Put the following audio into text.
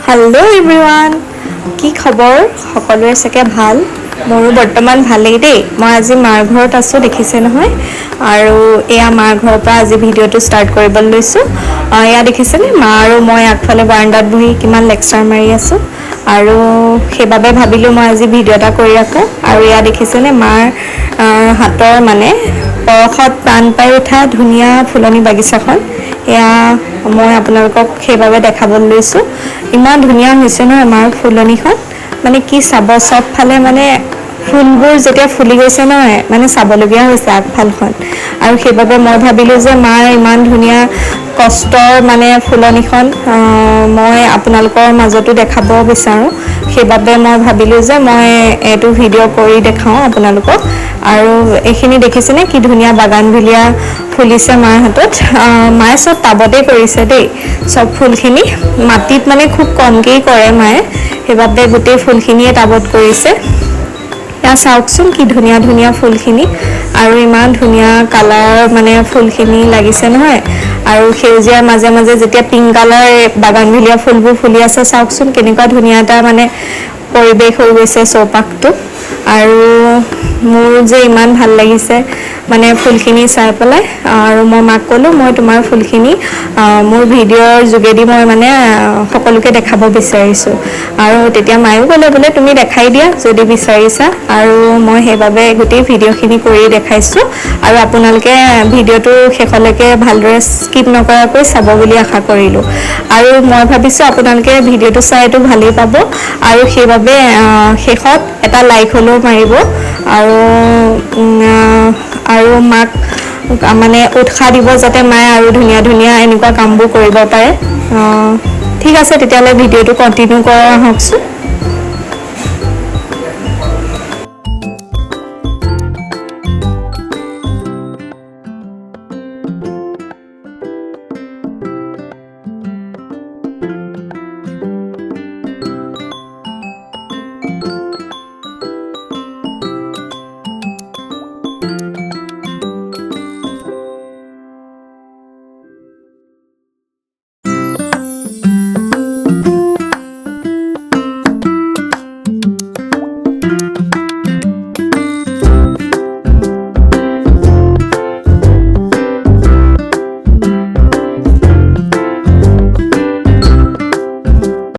hello everyone কি খবৰ সকলোৰে সকে ভাল মোৰো বৰ্তমান ভালেই দেই মই আজি মাৰ ঘৰত আছো দেখিছে নহয় আৰু এয়া মাৰ ঘৰৰ পৰা আজি ভিডিওটো ষ্টাৰ্ট কৰিবলৈ লৈছো এয়া দেখিছেনে মা আৰু মই আগফালে বাৰান্দাত বহি কিমান লেকচাৰ মাৰি আছো আৰু সেইবাবে ভাবিলো মই আজি ভিডিও এটা কৰি ৰাখো আৰু এয়া দেখিছেনে মাৰ হাতৰ মানে পৰখত প্ৰাণ পাই উঠা ধুনীয়া ফুলনি বাগিচাখন এয়া মই আপোনালোকক সেইবাবে দেখাবলৈ লৈছো ইমান ধুনীয়া হৈছে ন আমাৰ ফুলনিখন মানে কি চাব সব ফালে মানে ফুলবোৰ যেতিয়া ফুলি গৈছে নহয় মানে চাবলগীয়া হৈছে আগফালখন আৰু সেইবাবে মই ভাবিলো যে মাৰ ইমান ধুনীয়া কষ্টৰ মানে ফুলনিখন মই আপোনালোকৰ মাজতো দেখাব বিচাৰো সেইবাবে মই ভাবিলো যে মই এটো ভিডিও কৰি দেখাও আপোনালোকক আৰু এইখিনি দেখিছেনে কি ধুনীয়া বাগানভিলিয়া ফুলিছে মাৰ হাতত মায়ে সব টাবতে কৰিছে দেই সব ফুলখিনি মাটিত মানে খুব কমকেই কৰে মায়ে সেইবাবে গোটেই ফুলখিনিয়ে টাবত কৰিছে या চাওকচোন কি ধুনীয়া ধুনীয়া ফুলখিনি আৰু ইমান ধুনীয়া কালাৰ মানে ফুলখিনি লাগিছে নহয় আৰু সেউজীয়াৰ মাজে মাজে যেতিয়া পিংক কালাৰ বাগানভিলিয়া ফুলবোৰ ফুলি আছে চাওকচোন কেনেকুৱা ধুনীয়া এটা মানে পৰিবেশ হৈ গৈছে চৌপাশটো আৰু মোৰ যে ইমান ভাল লাগিছে মানে ফুলখিনি চাই পেলাই আৰু মই মাক ক'লো মই তোমাৰ ফুলখিনি মোৰ ভিডিওৰ যোগেদি মই মানে সকলোকে দেখাব বিচাৰিছো আৰু তেতিয়া মায়ো ক'লে বোলে তুমি দেখাই দিয়া যদি বিচাৰিছা আৰু মই সেইবাবে গোটেই ভিডিওখিনি কৰি দেখাইছো আৰু আপোনালোকে ভিডিওটো শেষলৈকে ভালদৰে স্কিপ নকৰাকৈ চাব বুলি আশা কৰিলো আৰু মই ভাবিছো আপোনালোকে ভিডিওটো চাইটো ভালেই পাব আৰু সেইবাবে শেষত এটা লাইক হলেও মাৰিব আৰু মাক মানে উৎসাহ দিব যাতে মায়ে আৰু ধুনীয়া ধুনীয়া এনেকুৱা কামবোৰ কৰিব পাৰে ঠিক আছে তেতিয়ালে ভিডিওটো কন্টিনিউ কৰা হওকচোন